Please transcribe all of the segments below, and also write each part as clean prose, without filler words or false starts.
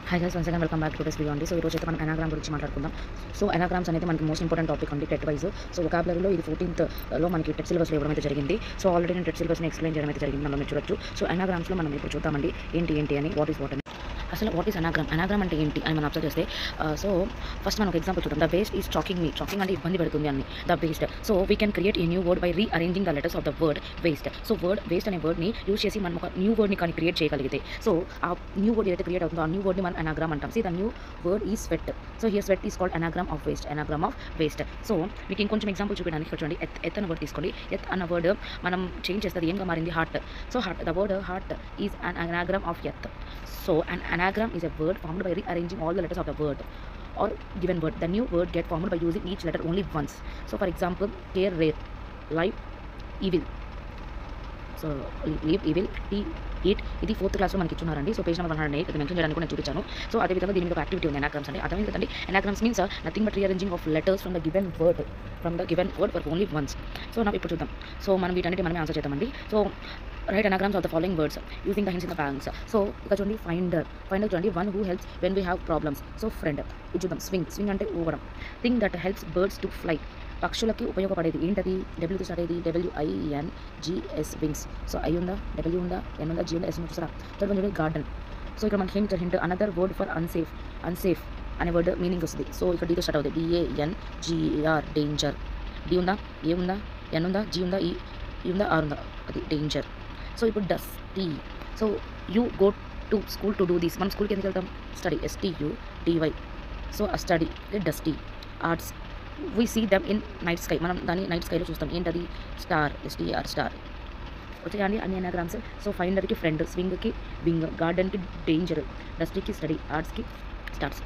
Hi guys, once again welcome back to this video అండి. So ఈరోజు అయితే మనం ఎనాగ్రామ్ గురించి మాట్లాడుకుందాం. సో ఎనాగ్రామ్స్ అనేది మనకి మోస్ట్ ఇంపార్టెంట్ టాపిక్ అండి టెట్ వైజ్. సో వొకాబులరీలో ఇది 14th లో మనకి టెట్ సిలబస్లో ఇవ్వడం అయితే జరిగింది. సో ఆల్రెడీ నేను టెట్ సిలబస్ని ఎక్స్ప్లెయిన్ చేయడం అయితే జరిగింది, మనం మీరు చూడొచ్చు. సో ఎనాగ్రామ్స్లో మనం ఇప్పుడు చూద్దామండి ఏంటి అని, వాట్ ఈస్ వాట్ అని. అసలు వాట్ ఈస్ ఎనాగ్రామ్ అంటే ఏంటి అని మనం అబ్జర్వ్ చేస్తే, సో ఫస్ట్ మనం ఒక ఎగ్జాంపుల్ చూద్దాం. ద వేస్ట్ ఈస్ చాకింగ్ మీ. చాకింగ్ అంటే ఇబ్బంది పెడుతుంది అని. The waste. So we can create a new word by rearranging the letters of the word waste. So waste అనే వర్డ్ని యూజ్ చేసి మనం ఒక న్యూ వర్డ్ని కానీ క్రియేట్ చేయగలిగితే, సో ఆ న్యూ వర్డ్ ఏదైతే క్రియేట్ అవుతుందో ఆ న్యూ వర్డ్ని మనం ఎనాగ్రామ్ అంటాం. The new word is sweat. So here sweat is called anagram of waste. So మీకు ఇంకొంచెం ఎగ్జాంపుల్ చూపించడానికి చూడండి. ఎత్ అన్న వర్డ్ తీసుకోండి. ఎత్ అన్న వర్డ్ మనం చేంజ్ చేస్తుంది, ఏంగా మారింది? Heart. So heart, the word heart is an anagram of earth. So an anagram is a word formed by rearranging all the letters of the word or given word. The new word get formed by using each letter only once. So for example, care, rare, live, evil. So leave, evil, tea, eat. ఇది 4th క్లాస్లో మనకి ఇచ్చున్నారండి. So page number 108 అది mention చేయడానికి నేను చూపించాను. So అదేవిధంగా దీని మీద ఒక యాక్టివిటీ ఉంది, ఎనాగ్రామ్స్ అంటే. అర్థమైంది కదండి. Anagrams means nothing but rearranging of letters from the given word for only once. So నా ఇప్పుడు చూద్దాం. సో మనం వీటన్నిటి మనమే ఆన్సర్ చేద్దామండి. So write anagrams of the following words using the hints in the blanks. So ఇక్కడ చూడండి, finder చూడండి, one who helps when we have problems. So friend. ఇది చూద్దాం, స్వింగ్ అంటే ఊగడం. Thing that helps birds to fly. పక్షులకి ఉపయోగపడేది ఏంటది? డబ్ల్యూతో స్టార్ట్ అయ్యేది, WINGS వింగ్స్. సో ఐ ఉందా, డబ్ల్యూ ఉందా, ఎన్ ఉందా, జీ ఉందా, ఎస్ చూసారా? Third one garden. సో ఇక్కడ మనకి hint another word for unsafe అనే వర్డ్ మీనింగ్ వస్తుంది. సో ఇక్కడ డీతో స్టార్ట్ అవుతుంది, DANGER డేంజర్. డి ఉందా, ఏ ఉందా, ఎన్ ఉందా, జీ ఉందా, ఈ ఉందా, ఆర్ ఉందా, అది డేంజర్. సో ఇప్పుడు dusty. So you go to school to do this. మనం స్కూల్కి ఎందుకు వెళ్తాం? Study, STUDY. సో ఆ study dusty. Arts, we see them in night sky. మనం దాన్ని నైట్ స్కైలో చూస్తాం. ఏంటది? Star, STAR star. వచ్చేయండి అన్ని ఎనాగ్రామ్స్. సో ఫైండర్కి ఫ్రెండ్, స్వింగ్కి వింగ్, గార్డెన్కి డేంజర్, డస్టీకి స్టడీ, ఆర్ట్స్కి స్టార్స్.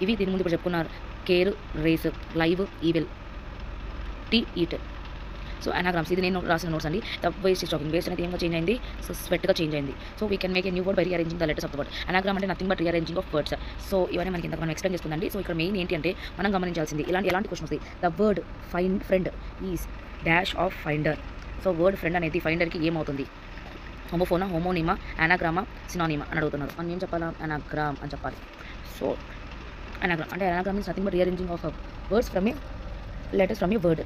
ఇవి దీని ముందు ఇప్పుడు చెప్పుకున్నారు. Care, race, live, evil, tea, eat. So anagrams ఇది నేను రాసిన నోట్స్ అండి. The waste is chalking. Waste అనేది ఏంగా చేంజ్ అయింది? సో స్వెట్గా చేంజ్ అయింది. So we can make a new word by rearranging the letters of the word. Anagram అంటే nothing but rearranging of words. So ఇవన్నీ మనకి ఇంత మనం ఎక్స్ప్లెయిన్ చేసుకుందండి. సో ఇక్కడ మెయిన్ ఏంటి అంటే మనం గమనించాల్సింది ఎలాంటి క్వశ్చన్ వస్తాయి. The word friend is dash of finder. So word friend అనేది ఫైండర్కి ఏమవుతుంది? హోమోఫోనా, హోమోనిమా, ఎనాగ్రామా, సినానిమా అని అడుగుతున్నారు. మనం ఏం చెప్పాలా? ఎనాగ్రామ్ అని చెప్పాలి. సో ఎనాగ్రామ్ అంటే anagram means nothing but rearranging of words from a letters from a word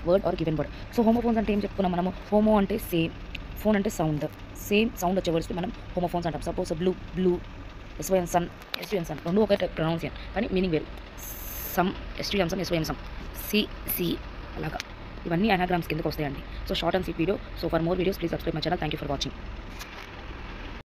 word or given word. So homophones అంటే ఏం చెప్పుకున్నాం మనము? హోమో అంటే సేమ్, ఫోన్ అంటే సౌండ్. సేమ్ సౌండ్ వచ్చే వర్డ్స్కి మనం హోమోఫోన్స్ అంటాం. Suppose blue, SYN son, SUN sun రెండు ఒకే ప్రొనౌన్సియేషన్ కానీ మీనింగ్ వేరు. సమ్, STM సమ్, సి అలాగా. ఇవన్నీ ఎనాగ్రామ్స్ కిందకు వస్తాయండి. So short and sweet video. So for more videos please subscribe my channel. Thank you for watching.